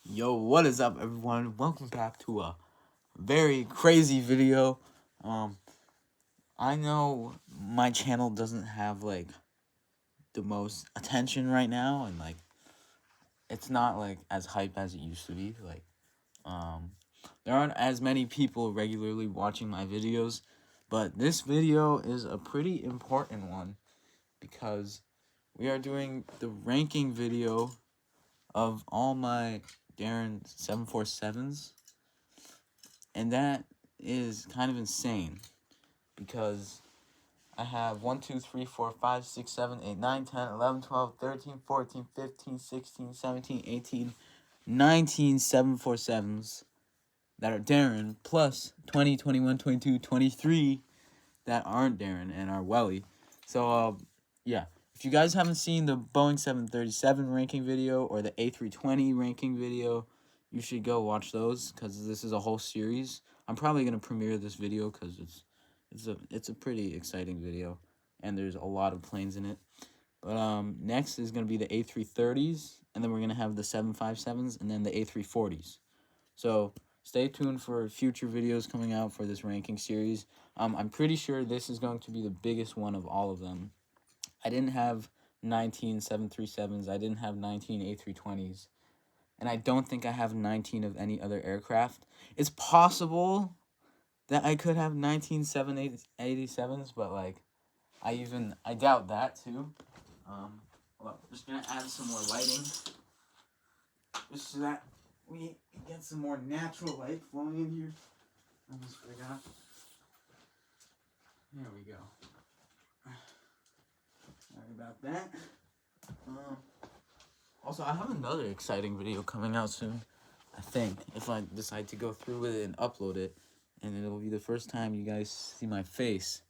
Yo, what is up, everyone? Welcome back to a very crazy video. Um, I know my channel doesn't have like the most attention right now, and like it's not like as hype as it used to be. Um, there aren't as many people regularly watching my videos, but this video is a pretty important one because we are doing the ranking video of all my Daron 747s. And that is kind of insane because I have 1, 2, 3, 4, 5, 6, 7, 8, 9, 10, 11, 12, 13, 14, 15, 16, 17, 18, 19 747s that are Daron, plus 20, 21, 22, 23 that aren't Daron and are Welly. So, yeah. If you guys haven't seen the Boeing 737 ranking video or the A320 ranking video, you should go watch those because this is a whole series. I'm probably gonna premiere this video because it's a pretty exciting video, and there's a lot of planes in it. But next is gonna be the A330s, and then we're gonna have the 757s, and then the A340s. So stay tuned for future videos coming out for this ranking series. I'm pretty sure this is going to be the biggest one of all of them. I didn't have 19 737s. I didn't have 19 A320s. And I don't think I have 19 of any other aircraft. It's possible that I could have 19 787s, but like I doubt that too. Well, I'm just gonna add some more lighting, just so that we get some more natural light flowing in here. I almost forgot. There we go. Sorry about that. Also, I have another exciting video coming out soon. I think if I decide to go through with it and upload it, and it'll be the first time you guys see my face,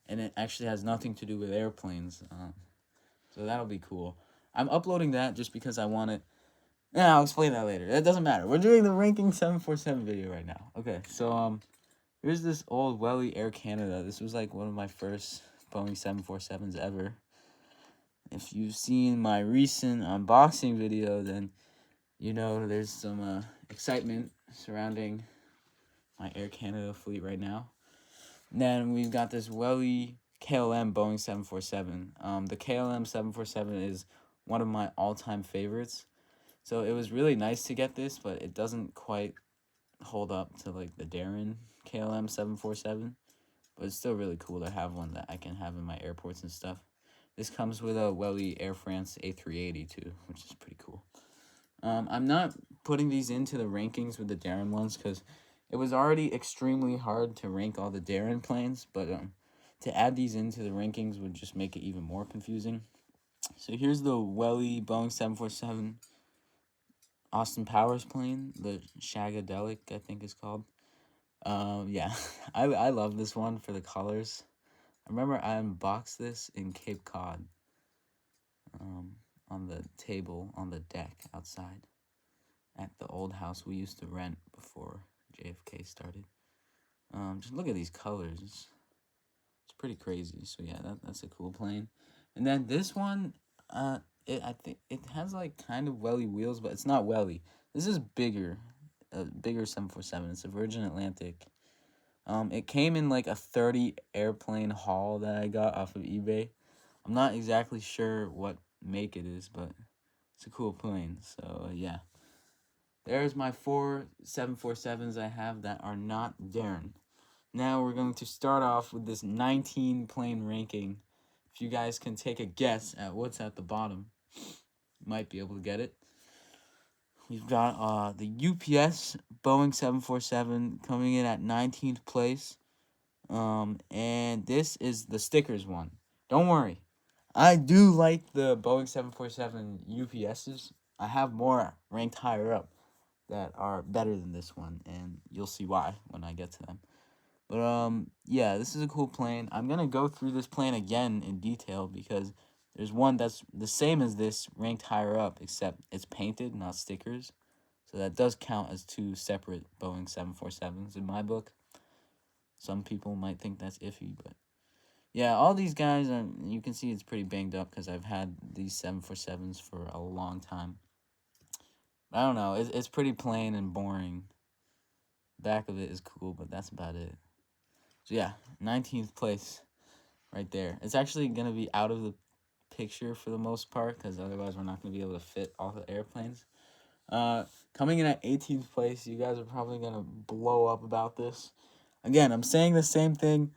and it actually has nothing to do with airplanes. So that'll be cool. I'm uploading that just because I want it. Yeah, I'll explain that later. That doesn't matter. We're doing the ranking 747 video right now. Okay, so here's this old Welly Air Canada. This was like one of my first Boeing 747s ever. If you've seen my recent unboxing video, then you know there's some excitement surrounding my Air Canada fleet right now. And then we've got this Welly KLM Boeing 747. The KLM 747 is one of my all-time favorites. So it was really nice to get this, but it doesn't quite hold up to like the Daron KLM 747. But it's still really cool to have one that I can have in my airports and stuff. This comes with a Welly Air France A380 too, which is pretty cool. I'm not putting these into the rankings with the Daron ones because it was already extremely hard to rank all the Daron planes, but to add these into the rankings would just make it even more confusing. So here's the Welly Boeing 747 Austin Powers plane, the Shagadelic, I think it's called. Yeah, I love this one for the colors. I remember I unboxed this in Cape Cod, on the table on the deck outside at the old house we used to rent before JFK started. Just look at these colors. It's pretty crazy. So yeah, that's a cool plane. And then this one, I think it has like kind of welly wheels, but it's not welly. This is bigger, a bigger 747. It's a Virgin Atlantic. It came in like a 30 airplane haul that I got off of eBay. I'm not exactly sure what make it is, but it's a cool plane. So yeah, there's my 4 747s I have that are not Daron. Now we're going to start off with this 19 plane ranking. If you guys can take a guess at what's at the bottom, you might be able to get it. We've got the UPS Boeing 747 coming in at 19th place. And this is the stickers one. Don't worry. I do like the Boeing 747 UPSs. I have more ranked higher up that are better than this one, and you'll see why when I get to them. But yeah, this is a cool plane. I'm gonna go through this plane again in detail because there's one that's the same as this, ranked higher up, except it's painted, not stickers. So that does count as two separate Boeing 747s in my book. Some people might think that's iffy, but yeah, all these guys are. You can see it's pretty banged up because I've had these 747s for a long time. I don't know. It's pretty plain and boring. Back of it is cool, but that's about it. So yeah, 19th place right there. It's actually gonna be out of the picture for the most part because otherwise we're not gonna be able to fit all the airplanes. Coming in at 18th place, you guys are probably gonna blow up about this. Again, I'm saying the same thing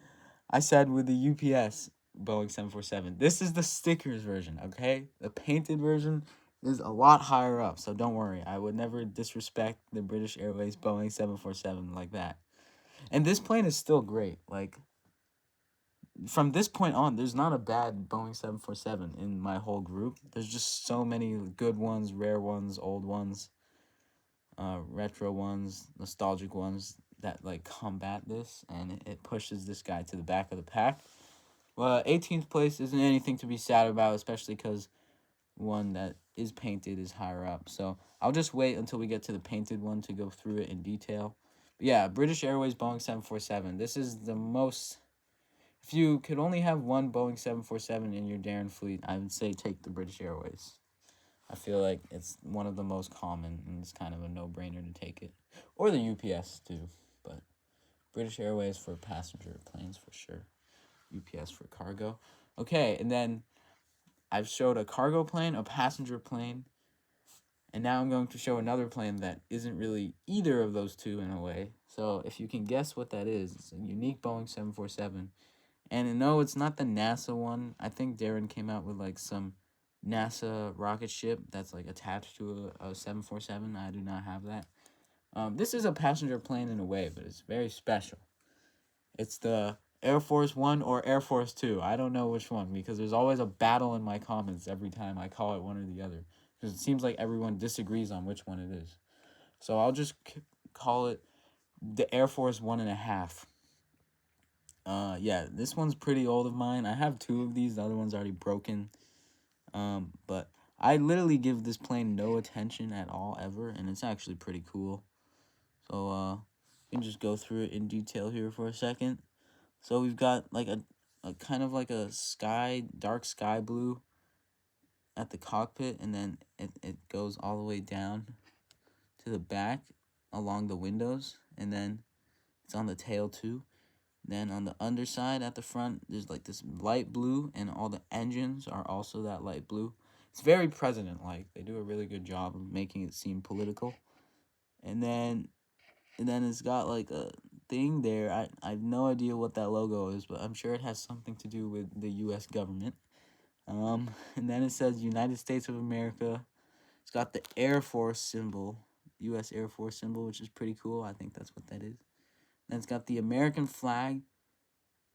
I said with the UPS Boeing 747. This is the stickers version, okay? The painted version is a lot higher up, so don't worry. I would never disrespect the British Airways Boeing 747 like that. And this plane is still great. Like, from this point on, there's not a bad Boeing 747 in my whole group. There's just so many good ones, rare ones, old ones, retro ones, nostalgic ones that like combat this, and it pushes this guy to the back of the pack. Well, 18th place isn't anything to be sad about, especially because one that is painted is higher up. So I'll just wait until we get to the painted one to go through it in detail. But yeah, British Airways Boeing 747. This is the most. If you could only have one Boeing 747 in your Darren fleet, I would say take the British Airways. I feel like it's one of the most common, and it's kind of a no-brainer to take it. Or the UPS, too. But British Airways for passenger planes for sure. UPS for cargo. Okay, and then I've showed a cargo plane, a passenger plane, and now I'm going to show another plane that isn't really either of those two in a way. So if you can guess what that is, it's a unique Boeing 747. And no, it's not the NASA one. I think Daron came out with like some NASA rocket ship that's like attached to a 747. I do not have that. This is a passenger plane in a way, but it's very special. It's the Air Force One or Air Force Two. I don't know which one because there's always a battle in my comments every time I call it one or the other. Because it seems like everyone disagrees on which one it is. So I'll just call it the Air Force 1.5. Yeah, this one's pretty old of mine. I have two of these. The other one's already broken. But I literally give this plane no attention at all ever, and it's actually pretty cool. So, we can just go through it in detail here for a second. So we've got like a kind of like a dark sky blue at the cockpit, and then it goes all the way down to the back along the windows, and then it's on the tail too. Then on the underside at the front, there's like this light blue, and all the engines are also that light blue. It's very president-like. They do a really good job of making it seem political. And then it's got like a thing there. I have no idea what that logo is, but I'm sure it has something to do with the U.S. government. And then it says United States of America. It's got the Air Force symbol, U.S. Air Force symbol, which is pretty cool. I think that's what that is. Then it's got the American flag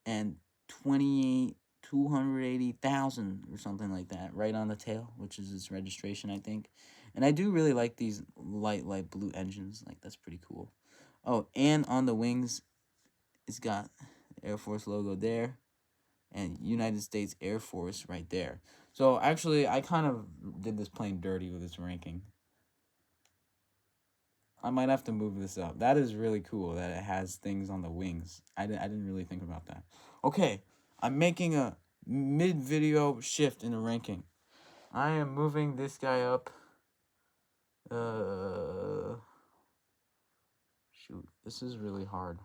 and 280,000 or something like that right on the tail, which is its registration, I think. And I do really like these light blue engines. Like, that's pretty cool. Oh, and on the wings, it's got the Air Force logo there and United States Air Force right there. So, actually, I kind of did this plane dirty with its ranking. I might have to move this up. That is really cool that it has things on the wings. I didn't really think about that. Okay, I'm making a mid-video shift in the ranking. I am moving this guy up. Shoot, this is really hard.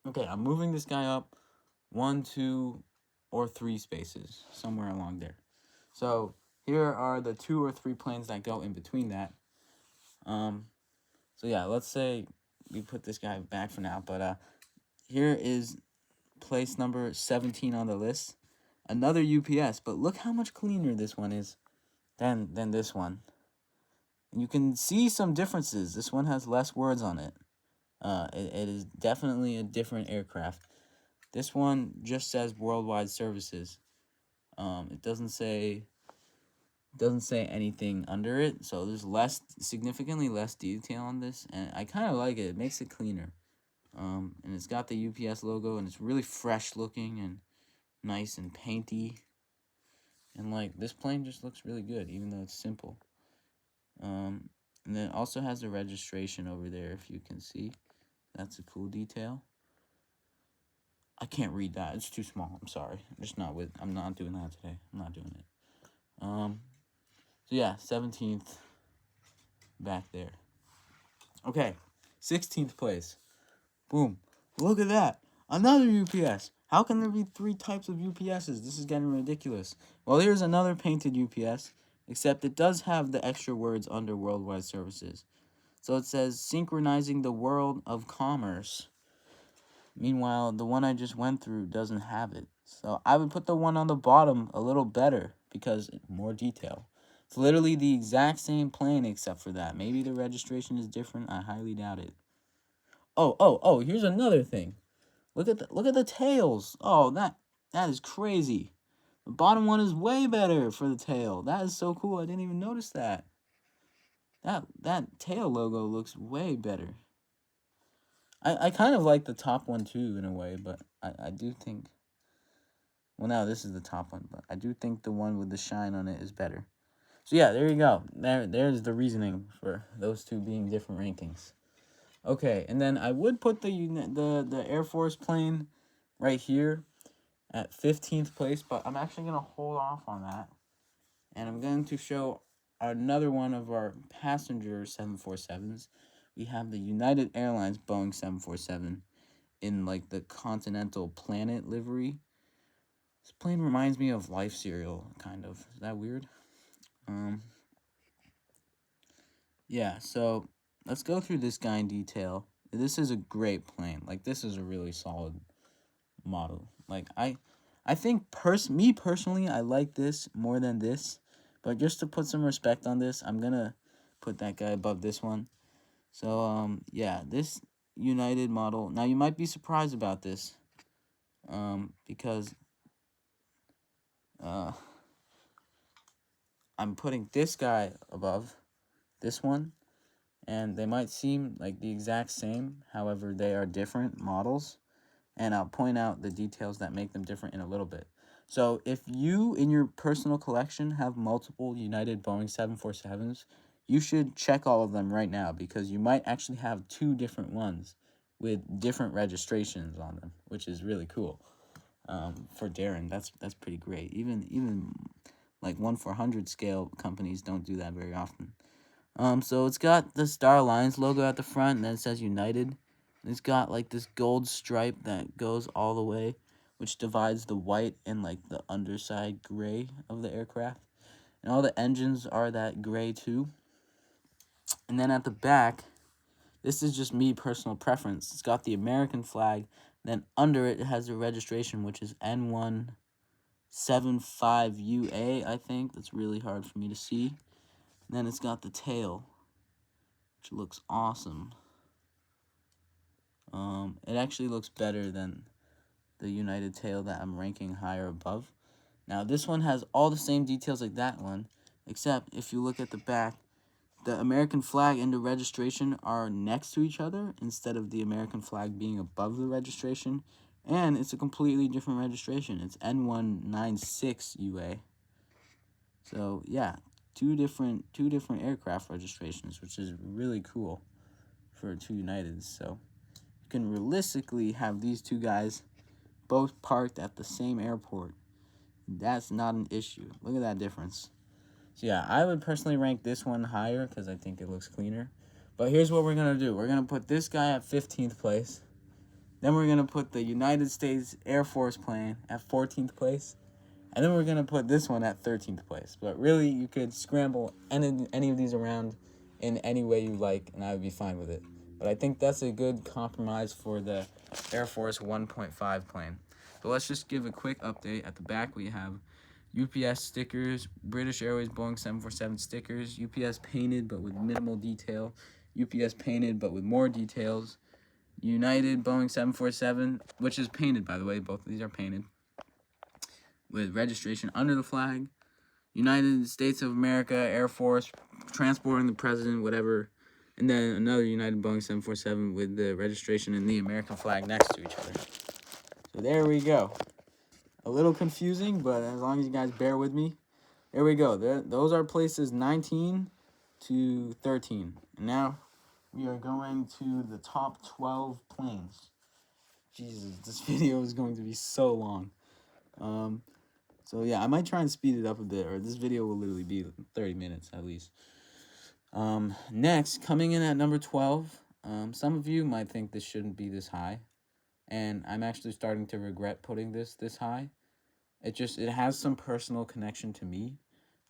Okay, I'm moving this guy up 1, 2, or 3 spaces, somewhere along there. So here are the 2 or 3 planes that go in between that. So yeah, let's say we put this guy back for now, but here is place number 17 on the list. Another UPS, but look how much cleaner this one is than this one. And you can see some differences. This one has less words on it. It is definitely a different aircraft. This one just says worldwide services. It doesn't say anything under it, so there's significantly less detail on this, and I kind of like it. It makes it cleaner. And it's got the UPS logo, and it's really fresh looking and nice and painty. And like, this plane just looks really good, even though it's simple. And then it also has the registration over there, if you can see. That's a cool detail. I can't read that. It's too small. I'm sorry. I'm not doing that today. I'm not doing it. So yeah, 17th back there. Okay, 16th place. Boom. Look at that. Another UPS. How can there be 3 types of UPSs? This is getting ridiculous. Well, here's another painted UPS, except it does have the extra words under worldwide services. So it says synchronizing the world of commerce. Meanwhile, the one I just went through doesn't have it. So I would put the one on the bottom a little better because more detail. It's literally the exact same plane except for that. Maybe the registration is different. I highly doubt it. Oh, here's another thing. Look at the tails. Oh, that is crazy. The bottom one is way better for the tail. That is so cool. I didn't even notice that. That tail logo looks way better. I kind of like the top one too in a way, but I do think, well, now this is the top one, but I do think the one with the shine on it is better. So yeah, there you go. There's the reasoning for those two being different rankings. Okay, and then I would put the Air Force plane right here at 15th place, but I'm actually going to hold off on that. And I'm going to show another one of our passenger 747s. We have the United Airlines Boeing 747 in like the Continental Planet livery. This plane reminds me of Life cereal, kind of. Is that weird? Yeah, so let's go through this guy in detail. This is a great plane. Like, this is a really solid model. Like, I think me personally, I like this more than this. But just to put some respect on this, I'm gonna put that guy above this one. So yeah, this United model. Now you might be surprised about this, because I'm putting this guy above this one, and they might seem like the exact same. However, they are different models, and I'll point out the details that make them different in a little bit. So if you, in your personal collection, have multiple United Boeing 747s, you should check all of them right now, because you might actually have 2 different ones with different registrations on them, which is really cool. For Daron, that's pretty great. Even like 1/400 scale companies don't do that very often. So it's got the Star Alliance logo at the front, and then it says United. It's got like this gold stripe that goes all the way, which divides the white and like the underside gray of the aircraft. And all the engines are that gray too. And then at the back, this is just me personal preference. It's got the American flag. Then under it, it has the registration, which is N175UA, I think. That's really hard for me to see. And then it's got the tail, which looks awesome. It actually looks better than the United tail that I'm ranking higher above. Now, this one has all the same details like that one, except if you look at the back, the American flag and the registration are next to each other instead of the American flag being above the registration, and it's a completely different registration. It's N196UA. So, yeah, two different aircraft registrations, which is really cool for 2 Uniteds. So, you can realistically have these 2 guys both parked at the same airport. That's not an issue. Look at that difference. So yeah, I would personally rank this one higher because I think it looks cleaner. But here's what we're going to do. We're going to put this guy at 15th place. Then we're going to put the United States Air Force plane at 14th place. And then we're going to put this one at 13th place. But really, you could scramble any of these around in any way you like, and I would be fine with it. But I think that's a good compromise for the Air Force 1.5 plane. So let's just give a quick update. At the back, we have UPS stickers, British Airways Boeing 747 stickers, UPS painted but with minimal detail, UPS painted but with more details, United Boeing 747, which is painted, by the way. Both of these are painted with registration under the flag, United States of America Air Force, transporting the president, whatever, and then another United Boeing 747 with the registration and the American flag next to each other. So there we go. A little confusing, but as long as you guys bear with me, there we go. Those are places 19 to 13. And now we are going to the top 12 planes. Jesus, this video is going to be so long. So yeah, I might try and speed it up a bit, or this video will literally be 30 minutes at least. Next, coming in at number 12, some of you might think this shouldn't be this high, and I'm actually starting to regret putting this high. It has some personal connection to me.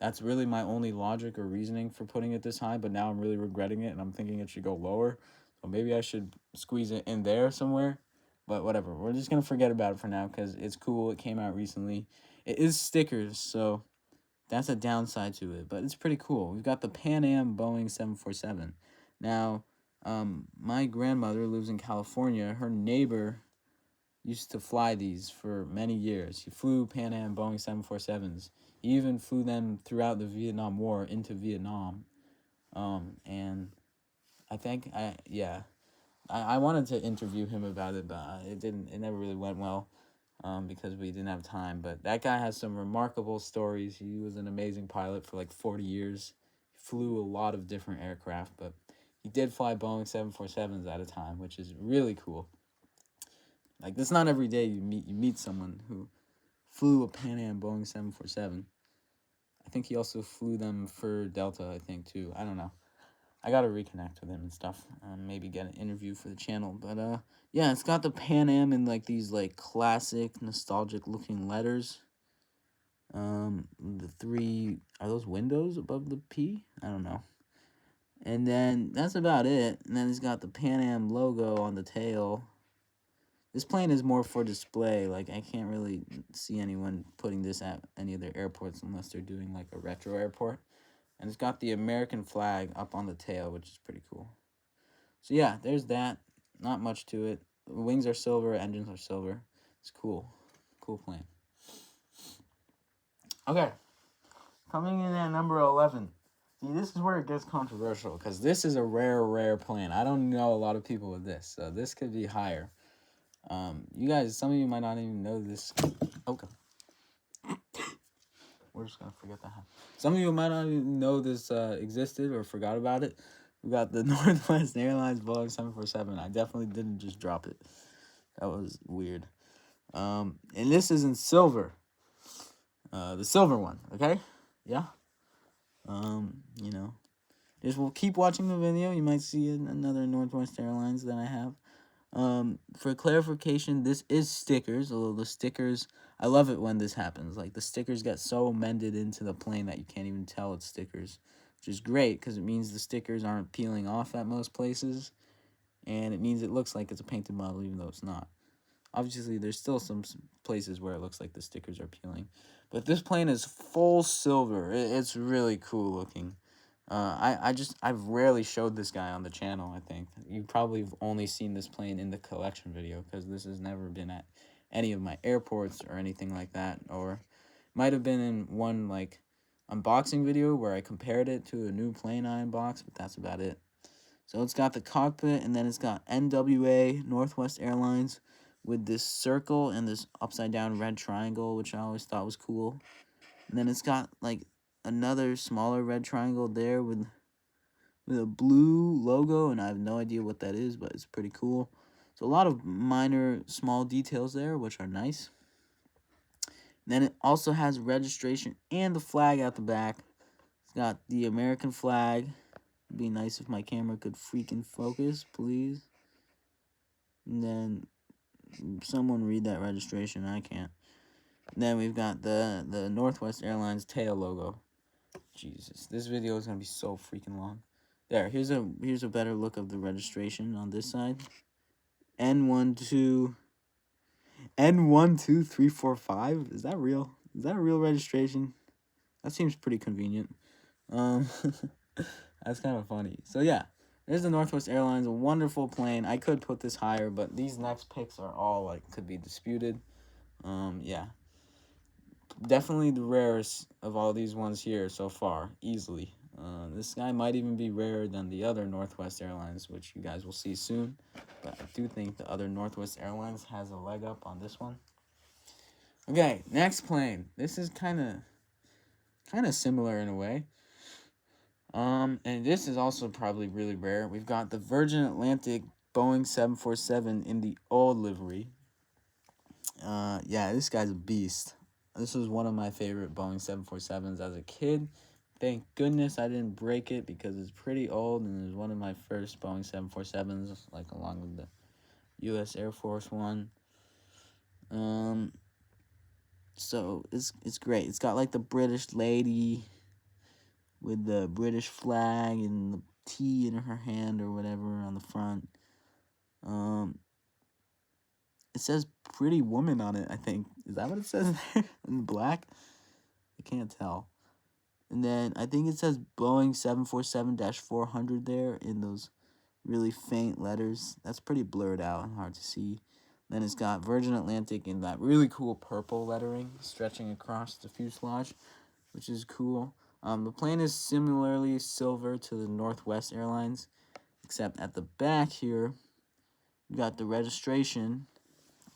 That's really my only logic or reasoning for putting it this high, but now I'm really regretting it, and I'm thinking it should go lower. So maybe I should squeeze it in there somewhere. But whatever, we're just going to forget about it for now because it's cool. It came out recently. It is stickers, so that's a downside to it, but it's pretty cool. We've got the Pan Am Boeing 747. Now, my grandmother lives in California. Her neighbor used to fly these for many years. He flew Pan Am Boeing 747s. He even flew them throughout the Vietnam War into Vietnam. And I wanted to interview him about it, but it never really went well. Because we didn't have time. But that guy has some remarkable stories. He was an amazing pilot for like 40 years. He flew a lot of different aircraft, but he did fly Boeing 747s at a time, which is really cool. Like, that's not every day you meet someone who flew a Pan Am Boeing 747. I think he also flew them for Delta, I think, too. I don't know. I gotta reconnect with him and stuff. Maybe get an interview for the channel. But yeah, it's got the Pan Am in like these like classic nostalgic looking letters. The three, are those windows above the P? I don't know. And then that's about it. And then it's got the Pan Am logo on the tail. This plane is more for display. Like, I can't really see anyone putting this at any of their airports unless they're doing like a retro airport. And it's got the American flag up on the tail, which is pretty cool. So yeah, there's that. Not much to it. The wings are silver, engines are silver. It's cool. Cool plane. Okay. Coming in at number 11. See, this is where it gets controversial, because this is a rare plane. I don't know a lot of people with this, so this could be higher. You guys, some of you might not even know this. Okay. We're just gonna forget that. Some of you might not even know this existed or forgot about it. We got the Northwest Airlines Boeing 747. I definitely didn't just drop it. That was weird. And this is in silver. The silver one, okay? Yeah. You know. Just we'll keep watching the video. You might see another Northwest Airlines that I have. For clarification, this is stickers, although the stickers, I love it when this happens. Like, the stickers get so mended into the plane that you can't even tell it's stickers, which is great because it means the stickers aren't peeling off at most places, and it means it looks like it's a painted model even though it's not. Obviously, there's still some places where it looks like the stickers are peeling, but this plane is full silver. It's really cool looking. I've rarely showed this guy on the channel. I think you've probably only seen this plane in the collection video because this has never been at any of my airports or anything like that, or might have been in one like unboxing video where I compared it to a new plane I unboxed, but that's about it. So it's got the cockpit, and then it's got NWA, Northwest Airlines, with this circle and this upside down red triangle, which I always thought was cool. And then it's got like another smaller red triangle there with a blue logo, and I have no idea what that is, but it's pretty cool. So a lot of minor small details there, which are nice. And then it also has registration and the flag at the back. It's got the American flag. It'd be nice if my camera could freaking focus, please. And then someone read that registration. I can't. And then we've got the Northwest Airlines tail logo. Jesus, this video is gonna be so freaking long. There, here's a better look of the registration on this side. N12345. Is that real? Is that a real registration? That seems pretty convenient. That's kind of funny. So yeah, there's the Northwest Airlines, a wonderful plane. I could put this higher, but these next picks are all like could be disputed. Yeah. Definitely the rarest of all these ones here so far, easily. This guy might even be rarer than the other Northwest Airlines, which you guys will see soon. But I do think the other Northwest Airlines has a leg up on this one. Okay, next plane. This is kind of similar in a way. And this is also probably really rare. We've got the Virgin Atlantic Boeing 747 in the old livery. Yeah, this guy's a beast. This was one of my favorite Boeing 747s as a kid. Thank goodness I didn't break it because it's pretty old and it was one of my first Boeing 747s, like along with the U.S. Air Force One. So it's great. It's got like the British lady with the British flag and the T in her hand or whatever on the front. It says "Pretty Woman" on it, I think. Is that what it says there in black? I can't tell. And then I think it says Boeing 747-400 there in those really faint letters. That's pretty blurred out and hard to see. Then it's got Virgin Atlantic in that really cool purple lettering stretching across the fuselage, which is cool. The plane is similarly silver to the Northwest Airlines, except at the back here, you got the registration.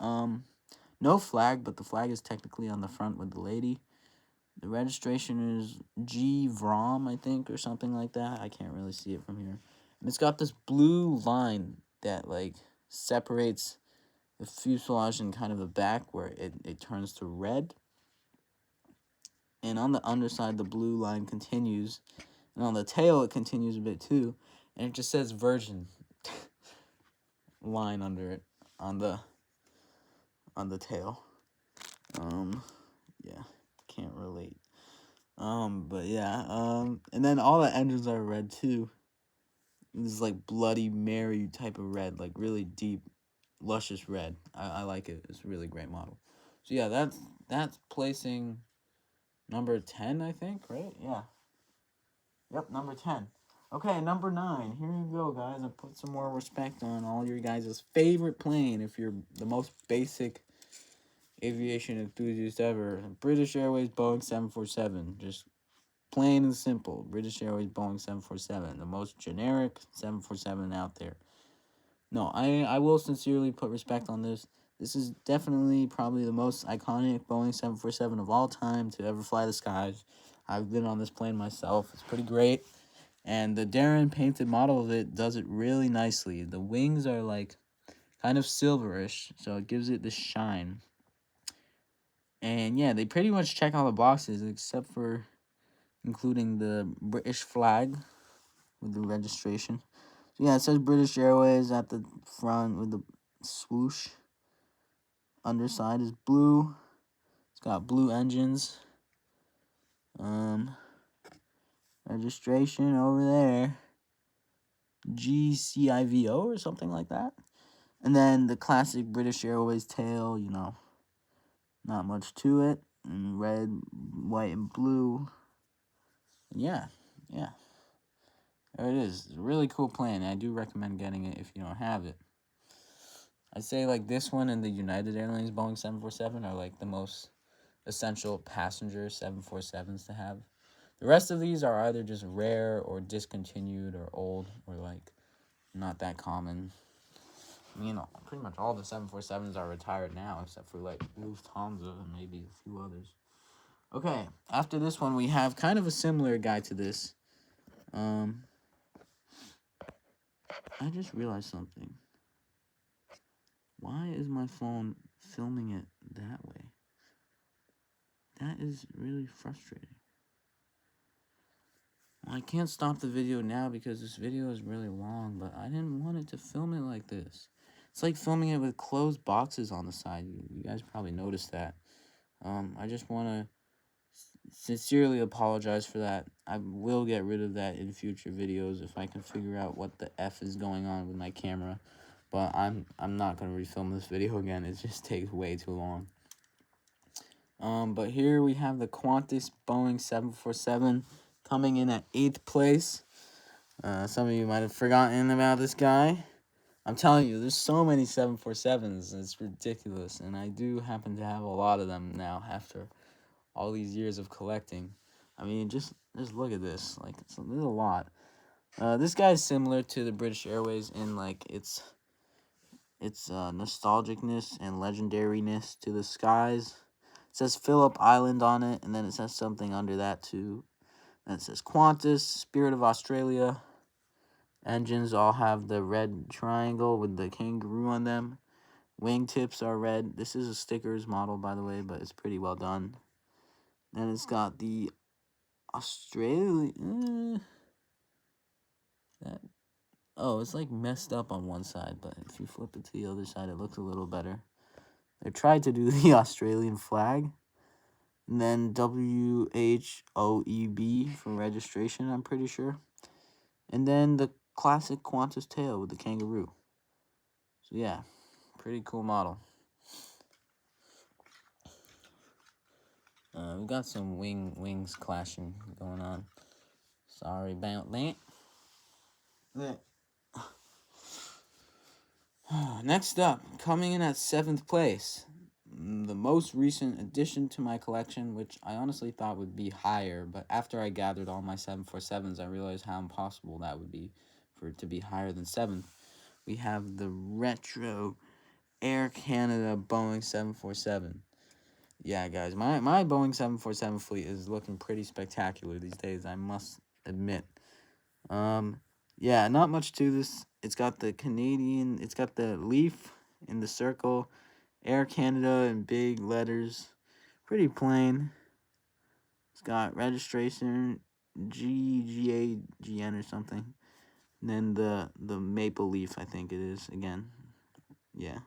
No flag, but the flag is technically on the front with the lady. The registration is G-VROM, I think, or something like that. I can't really see it from here. And it's got this blue line that, like, separates the fuselage and kind of the back where it turns to red. And on the underside, the blue line continues. And on the tail, it continues a bit, too. And it just says Virgin line under it on the tail. Yeah, can't relate. But yeah, and then all the engines are red too. This is like Bloody Mary type of red, like really deep, luscious red. I like it. It's a really great model. So yeah, that's placing number 10, I think, right? Yeah. Yep, number 10. Okay, number 9. Here you go, guys. I put some more respect on all your guys' favorite plane if you're the most basic aviation enthusiast ever. British Airways Boeing 747. Just plain and simple. British Airways Boeing 747. The most generic 747 out there. No, I will sincerely put respect on this. This is definitely probably the most iconic Boeing 747 of all time to ever fly the skies. I've been on this plane myself. It's pretty great. And the Daron painted model of it does it really nicely. The wings are like kind of silverish, so it gives it this shine. And yeah, they pretty much check all the boxes except for including the British flag with the registration. So yeah, it says British Airways at the front with the swoosh. Underside is blue. It's got blue engines. Registration over there. GCIVO or something like that. And then the classic British Airways tail, you know, not much to it. And red, white, and blue. And yeah. There it is. It's a really cool plane. I do recommend getting it if you don't have it. I'd say like this one and the United Airlines Boeing 747 are like the most essential passenger 747s to have. The rest of these are either just rare or discontinued or old or like not that common. You know, pretty much all the 747s are retired now except for like Lufthansa and maybe a few others. Okay, after this one we have kind of a similar guy to this. I just realized something. Why is my phone filming it that way? That is really frustrating. Well, I can't stop the video now because this video is really long, but I didn't want it to film it like this. It's like filming it with closed boxes on the side. You guys probably noticed that. I just want to sincerely apologize for that. I will get rid of that in future videos if I can figure out what the F is going on with my camera. But I'm not going to refilm this video again. It just takes way too long. But here we have the Qantas Boeing 747 coming in at 8th place. Some of you might have forgotten about this guy. I'm telling you, there's so many 747s. It's ridiculous. And I do happen to have a lot of them now after all these years of collecting. I mean, just look at this. Like, there's a lot. This guy's similar to the British Airways in, like, its nostalgicness and legendariness to the skies. It says Phillip Island on it, and then it says something under that, too. And it says Qantas, Spirit of Australia. Engines all have the red triangle with the kangaroo on them. Wingtips are red. This is a stickers model, by the way, but it's pretty well done. Then it's got the Australian. That it's like messed up on one side, but if you flip it to the other side, it looks a little better. They tried to do the Australian flag, and then WHOEB for registration, I'm pretty sure. And then the classic Qantas tail with the kangaroo. So yeah, pretty cool model. We got some wings clashing going on. Sorry about that. Next up, coming in at 7th place, the most recent addition to my collection, which I honestly thought would be higher, but after I gathered all my 747s, I realized how impossible that would be for it to be higher than 7th. We have the retro Air Canada Boeing 747. Yeah, guys, my Boeing 747 fleet is looking pretty spectacular these days, I must admit. Yeah, not much to this. It's got the leaf in the circle, Air Canada in big letters, pretty plain. It's got registration GGAGN or something. And then the maple leaf, I think it is, again. Yeah.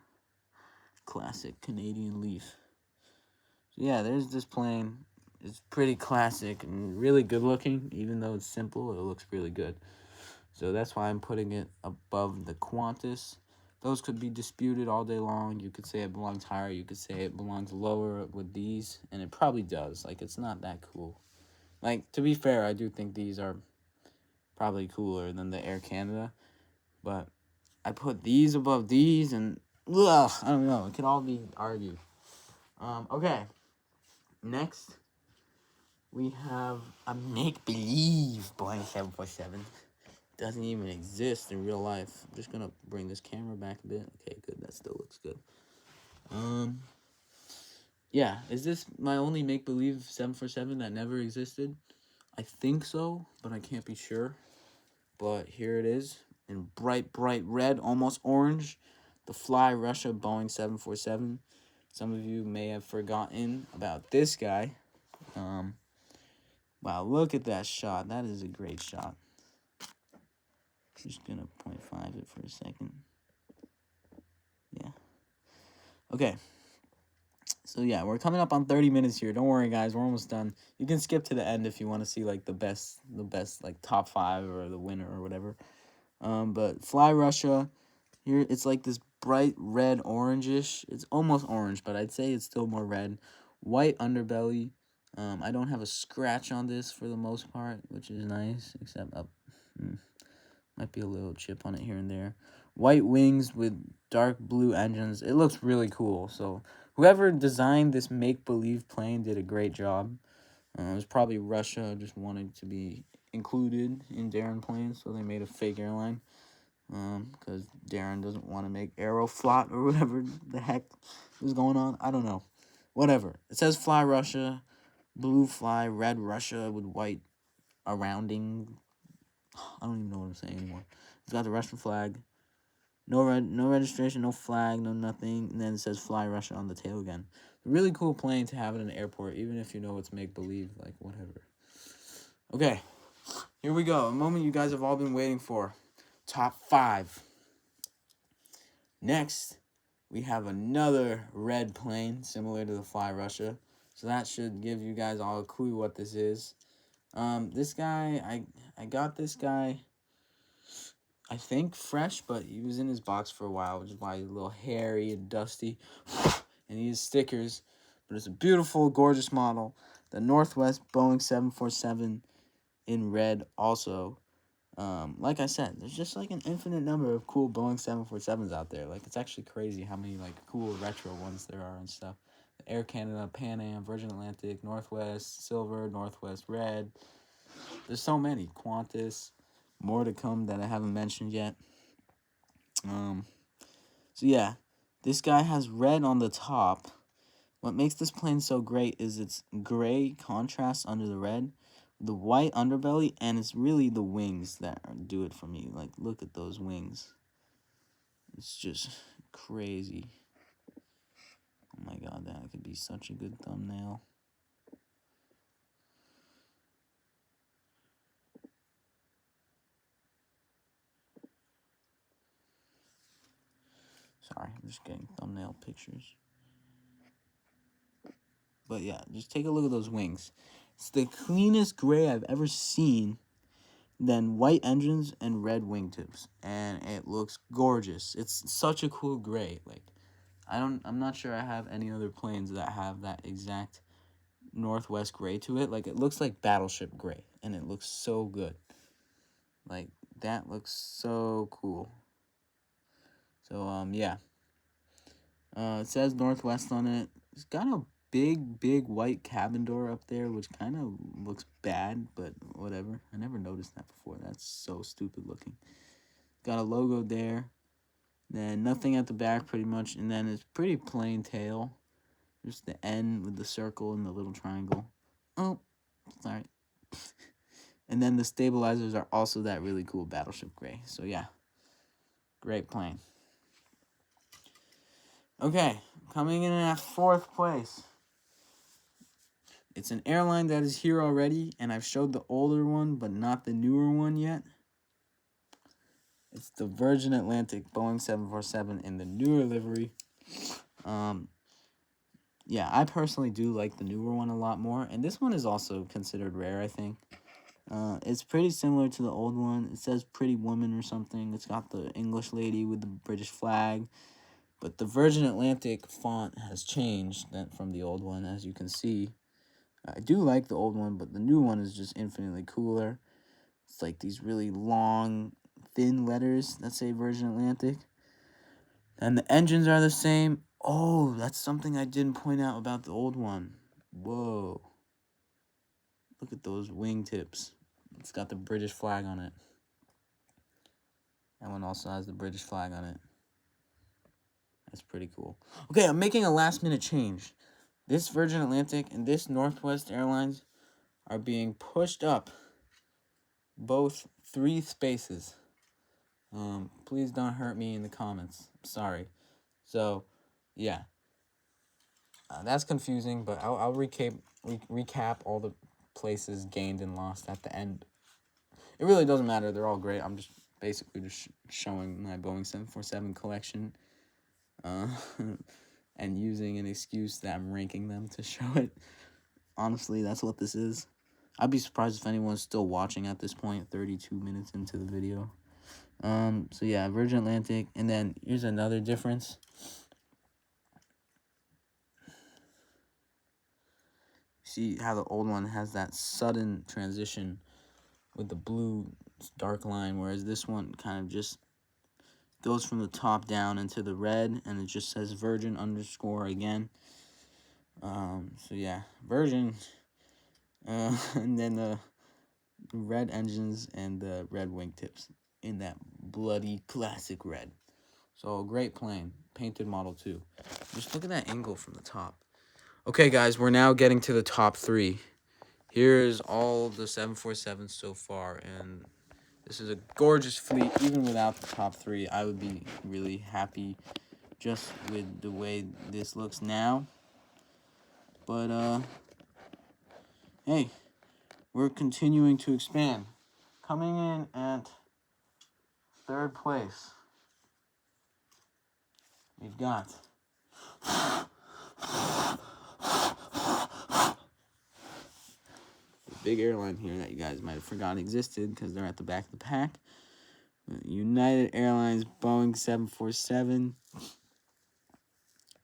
Classic Canadian leaf. So yeah, there's this plane. It's pretty classic and really good looking. Even though it's simple, it looks really good. So that's why I'm putting it above the Qantas. Those could be disputed all day long. You could say it belongs higher. You could say it belongs lower with these. And it probably does. Like, it's not that cool. Like, to be fair, I do think these are probably cooler than the Air Canada. But I put these above these and, ugh, I don't know. It could all be argued. Okay. Next, we have a make-believe Boeing 747. Doesn't even exist in real life. I'm just gonna bring this camera back a bit. Okay, good. That still looks good. Yeah. Is this my only make-believe 747 that never existed? I think so, but I can't be sure. But here it is in bright red, almost orange. The Fly Russia Boeing 747. Some of you may have forgotten about this guy. Wow, look at that shot. That is a great shot. Just gonna 0.5 it for a second. Yeah. Okay. So yeah, we're coming up on 30 minutes here. Don't worry, guys. We're almost done. You can skip to the end if you want to see like the best like top 5 or the winner or whatever. But Fly Russia, here it's like this bright red orangish. It's almost orange, but I'd say it's still more red. White underbelly. I don't have a scratch on this for the most part, which is nice, except up. Might be a little chip on it here and there. White wings with dark blue engines. It looks really cool. So whoever designed this make-believe plane did a great job. It was probably Russia just wanted to be included in Daron planes, so they made a fake airline. Because Daron doesn't want to make Aeroflot or whatever the heck is going on. I don't know. Whatever. It says Fly Russia, blue fly, red Russia with white rounding. I don't even know what I'm saying anymore. It's got the Russian flag. No registration, no flag, no nothing. And then it says Fly Russia on the tail again. A really cool plane to have in an airport, even if you know it's make-believe, like, whatever. Okay, here we go. A moment you guys have all been waiting for. Top 5. Next, we have another red plane, similar to the Fly Russia. So that should give you guys all a clue what this is. This guy, I got this guy, I think fresh, but he was in his box for a while, which is why he's a little hairy and dusty. And he has stickers, but it's a beautiful, gorgeous model. The Northwest Boeing 747 in red also. Like I said, there's just like an infinite number of cool Boeing 747s out there. Like, it's actually crazy how many like cool retro ones there are and stuff. Air Canada, Pan Am, Virgin Atlantic, Northwest Silver, Northwest Red. There's so many. Qantas, more to come that I haven't mentioned yet. So yeah, this guy has red on the top. What makes this plane so great is its gray contrast under the red, the white underbelly, and it's really the wings that do it for me. Like, look at those wings. It's just crazy. Oh my god, that could be such a good thumbnail. Sorry, I'm just getting thumbnail pictures. But yeah, just take a look at those wings. It's the cleanest gray I've ever seen. Then white engines and red wingtips, and it looks gorgeous. It's such a cool gray. Like, I'm not sure I have any other planes that have that exact northwest gray to it. Like, it looks like battleship gray, and it looks so good. Like, that looks so cool. So yeah. It says Northwest on it. It's got a big white cabin door up there, which kind of looks bad, but whatever. I never noticed that before. That's so stupid looking. Got a logo there. Then nothing at the back, pretty much. And then it's pretty plain tail. Just the N with the circle and the little triangle. Oh, sorry. And then the stabilizers are also that really cool battleship gray. So yeah, great plane. Okay, coming in at 4th place. It's an airline that is here already, and I've showed the older one, but not the newer one yet. It's the Virgin Atlantic Boeing 747 in the newer livery. Yeah, I personally do like the newer one a lot more, and this one is also considered rare, I think. It's pretty similar to the old one. It says Pretty Woman or something. It's got the English lady with the British flag, but the Virgin Atlantic font has changed from the old one, as you can see. I do like the old one, but the new one is just infinitely cooler. It's like these really long, thin letters that say Virgin Atlantic. And the engines are the same. Oh, that's something I didn't point out about the old one. Whoa. Look at those wingtips. It's got the British flag on it. That one also has the British flag on it. That's pretty cool. Okay, I'm making a last-minute change. This Virgin Atlantic and this Northwest Airlines are being pushed up both 3 spaces. Please don't hurt me in the comments. Sorry. So, yeah. That's confusing, but I'll recap all the places gained and lost at the end. It really doesn't matter. They're all great. I'm just basically just showing my Boeing 747 collection. And using an excuse that I'm ranking them to show it. Honestly, that's what this is. I'd be surprised if anyone's still watching at this point, 32 minutes into the video. So yeah, Virgin Atlantic, and then here's another difference. See how the old one has that sudden transition with the blue dark line, whereas this one kind of just goes from the top down into the red, and it just says Virgin _ again. So yeah, Virgin, and then the red engines and the red wingtips in that bloody classic red. So a great plane, painted model too. Just look at that angle from the top. Okay, guys, we're now getting to the top 3. Here's all the 747s so far, and this is a gorgeous fleet. Even without the top 3, I would be really happy just with the way this looks now. But, hey, we're continuing to expand. Coming in at 3rd place, we've got big airline here that you guys might have forgotten existed because they're at the back of the pack. United Airlines Boeing 747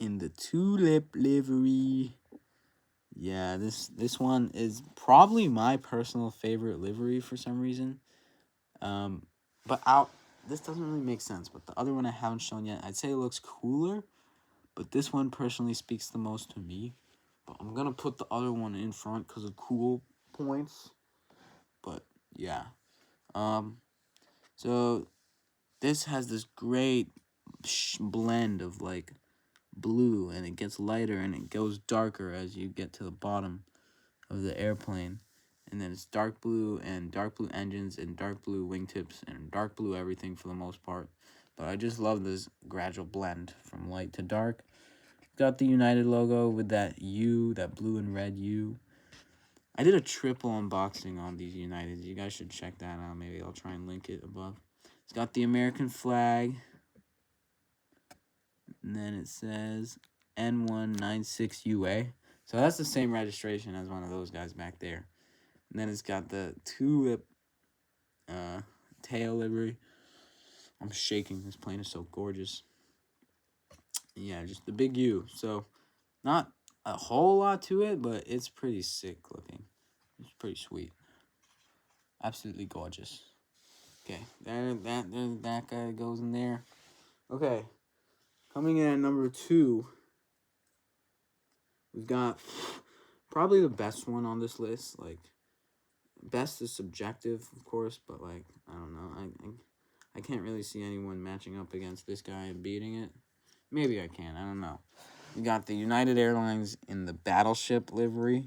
in the tulip livery. Yeah, this one is probably my personal favorite livery for some reason. But this doesn't really make sense. But the other one I haven't shown yet, I'd say it looks cooler. But this one personally speaks the most to me. But I'm gonna put the other one in front because of cool points. But yeah, so this has this great blend of like blue, and it gets lighter and it goes darker as you get to the bottom of the airplane, and then it's dark blue engines and dark blue wingtips and dark blue everything for the most part. But I just love this gradual blend from light to dark. Got the United logo with that U, that blue and red U. I did a triple unboxing on these Uniteds. You guys should check that out. Maybe I'll try and link it above. It's got the American flag. And then it says N196UA. So that's the same registration as one of those guys back there. And then it's got the tulip tail livery. I'm shaking. This plane is so gorgeous. Yeah, just the big U. So not a whole lot to it, but it's pretty sick looking. It's pretty sweet. Absolutely gorgeous. Okay, that guy goes in there. Okay, coming in at number 2, we've got probably the best one on this list. Like, best is subjective, of course, but like, I don't know. I can't really see anyone matching up against this guy and beating it. Maybe I can. I don't know. We got the United Airlines in the battleship livery.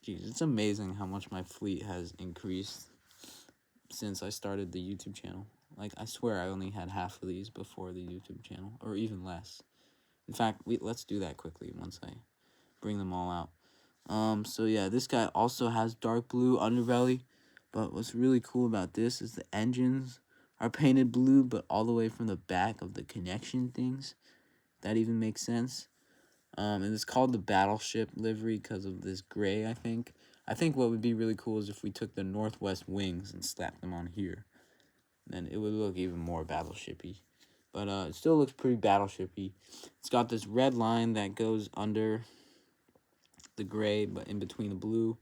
Geez, it's amazing how much my fleet has increased since I started the YouTube channel. Like, I swear I only had half of these before the YouTube channel, or even less. In fact, let's do that quickly once I bring them all out. So yeah, this guy also has dark blue underbelly, but what's really cool about this is the engines are painted blue, but all the way from the back of the connection things. That even makes sense. And it's called the battleship livery because of this gray, I think. I think what would be really cool is if we took the northwest wings and slapped them on here. Then it would look even more battleshipy. But it still looks pretty battleshipy. It's got this red line that goes under the gray, but in between the blue.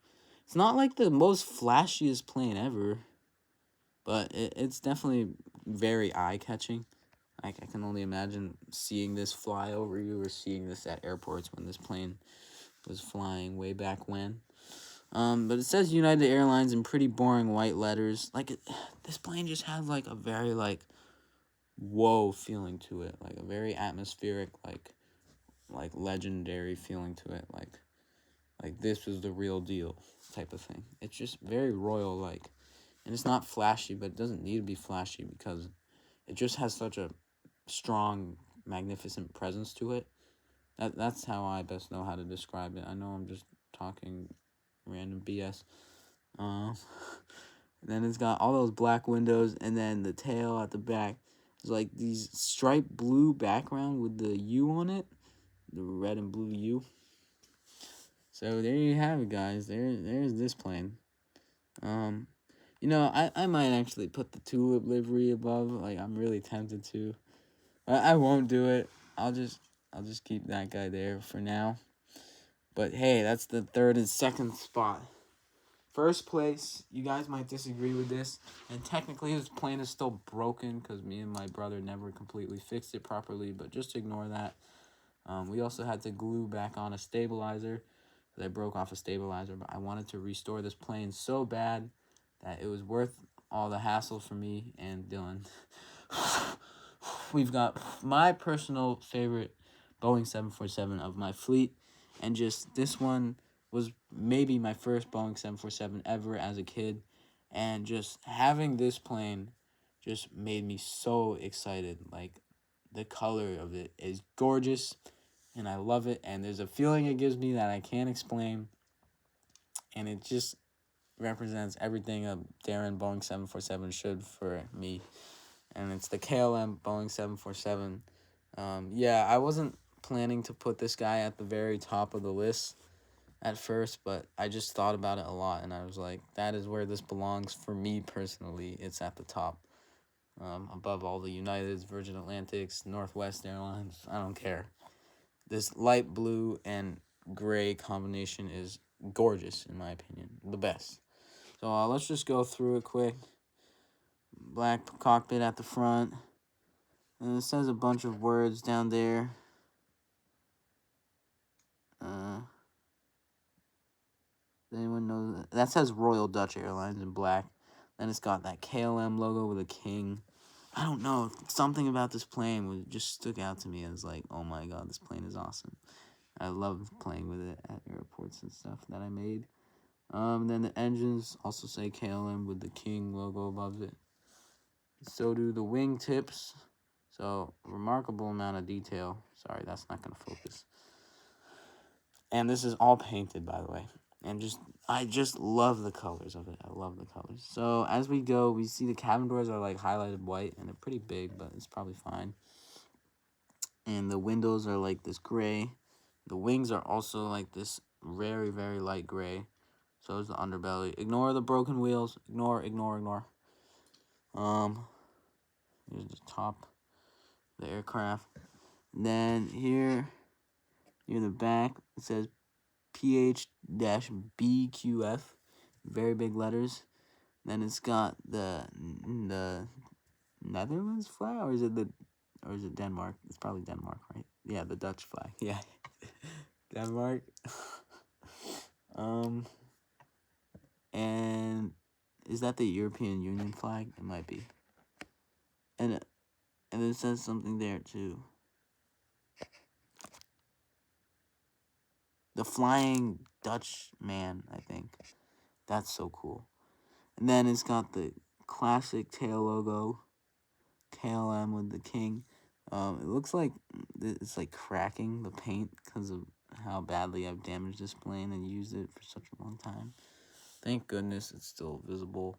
It's not like the most flashiest plane ever, but it's definitely very eye-catching. I can only imagine seeing this fly over you or seeing this at airports when this plane was flying way back when. But it says United Airlines in pretty boring white letters. Like, this plane just has, like, a very, like, whoa feeling to it. Like, a very atmospheric, like legendary feeling to it. Like this was the real deal type of thing. It's just very royal-like. And it's not flashy, but it doesn't need to be flashy because it just has such a strong, magnificent presence to it. That's how I best know how to describe it. I know I'm just talking random BS. Then it's got all those black windows, and then the tail at the back is like these striped blue background with the U on it, the red and blue U. So there you have it, guys. There's this plane. You know, I might actually put the tulip livery above. Like, I'm really tempted to. I won't do it. I'll just keep that guy there for now. But hey, that's the third and second spot. First place, you guys might disagree with this, and technically this plane is still broken because me and my brother never completely fixed it properly, but just ignore that. We also had to glue back on a stabilizer. I broke off a stabilizer, but I wanted to restore this plane so bad that it was worth all the hassle for me and Dylan. We've got my personal favorite Boeing 747 of my fleet, and just this one was maybe my first Boeing 747 ever as a kid, and just having this plane just made me so excited. Like, the color of it is gorgeous, and I love it, and there's a feeling it gives me that I can't explain, and it just represents everything a Daron Boeing 747 should for me, and it's the KLM Boeing 747. Yeah, I wasn't planning to put this guy at the very top of the list at first, but I just thought about it a lot, and I was like, that is where this belongs for me personally. It's at the top, above all the Uniteds, Virgin Atlantics, Northwest Airlines. I don't care. This light blue and gray combination is gorgeous, in my opinion. The best. So let's just go through it quick. Black cockpit at the front. And it says a bunch of words down there. Does anyone know that? That says Royal Dutch Airlines in black. Then it's got that KLM logo with a king. I don't know. Something about this plane just stuck out to me as like, oh my god, this plane is awesome. I love playing with it at airports and stuff that I made. Then the engines also say KLM with the king logo above it. So do the wing tips. So, remarkable amount of detail. Sorry, that's not going to focus. And this is all painted, by the way. And I just love the colors of it. I love the colors. So, as we go, we see the cabin doors are like highlighted white, and they're pretty big, but it's probably fine. And the windows are like this gray. The wings are also like this very, very light gray. So is the underbelly. Ignore the broken wheels. Ignore. Here's the top of the aircraft. And then here in the back, it says PH-BQF, very big letters. Then it's got the Netherlands flag, or is it Denmark? It's probably Denmark, right? Yeah, the Dutch flag. Yeah, Denmark. And is that the European Union flag? It might be. And it says something there too. The Flying Dutch Man, I think. That's so cool. And then it's got the classic tail logo, KLM with the king. It looks like it's like cracking the paint because of how badly I've damaged this plane and used it for such a long time. Thank goodness it's still visible.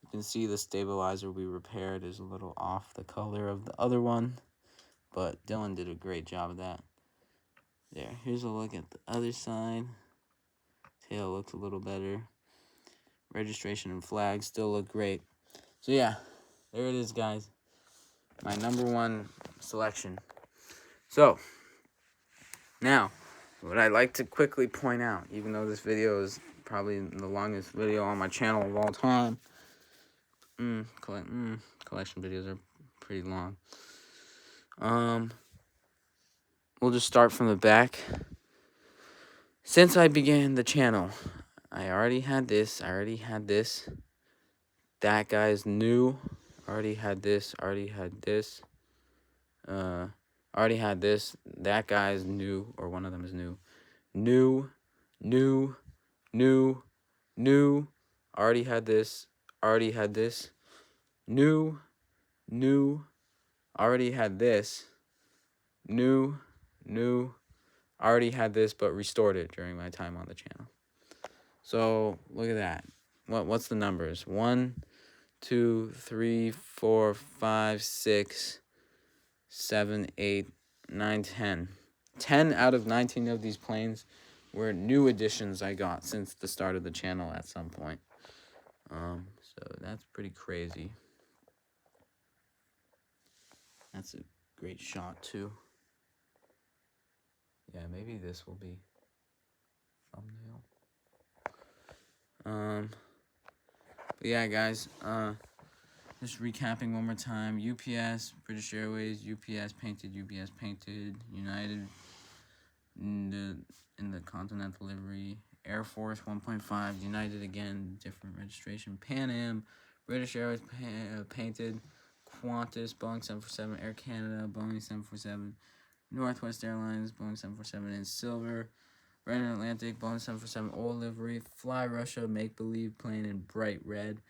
You can see the stabilizer we repaired is a little off the color of the other one, but Dylan did a great job of that. There, here's a look at the other side. Tail looks a little better. Registration and flag still look great. So yeah, there it is, guys. My #1 selection. So, now, what I'd like to quickly point out, even though this video is probably the longest video on my channel of all time, collection videos are pretty long. We'll just start from the back. Since I began the channel, I already had this. That guy's new. Already had this. Already had this. That guy's new, or one of them is new. New. Already had this. Already had this. New. Already had this. New. Already had this, but restored it during my time on the channel. So look at that. What's the numbers? 1, 2, 3, 4, 5, 6, 7, 8, 9, 10. 10 out of 19 of these planes were new additions I got since the start of the channel at some point. So that's pretty crazy. That's a great shot too. Yeah, maybe this will be thumbnail. But yeah, guys, just recapping one more time. UPS, British Airways, UPS painted, United in the Continental livery, Air Force 1.5, United again, different registration, Pan Am, British Airways painted, Qantas, Boeing 747, Air Canada, Boeing 747, Northwest Airlines, Boeing 747 in silver, Red Atlantic, Boeing 747 old livery, Fly Russia, Make Believe plane in bright red,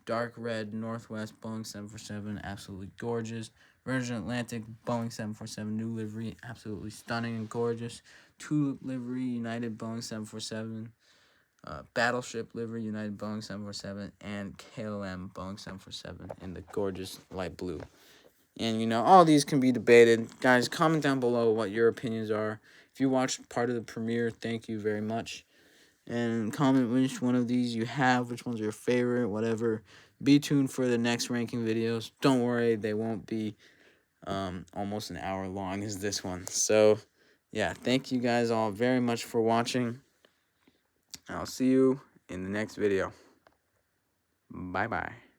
dark red, Northwest, Boeing 747, absolutely gorgeous. Virgin Atlantic, Boeing 747 new livery, absolutely stunning and gorgeous. Tulip livery, United, Boeing 747. Battleship livery, United, Boeing 747. And KLM, Boeing 747 in the gorgeous light blue. And, you know, all these can be debated. Guys, comment down below what your opinions are. If you watched part of the premiere, thank you very much. And comment which one of these you have, which one's your favorite, whatever. Be tuned for the next ranking videos. Don't worry, they won't be almost an hour long as this one. So, yeah, thank you guys all very much for watching. I'll see you in the next video. Bye-bye.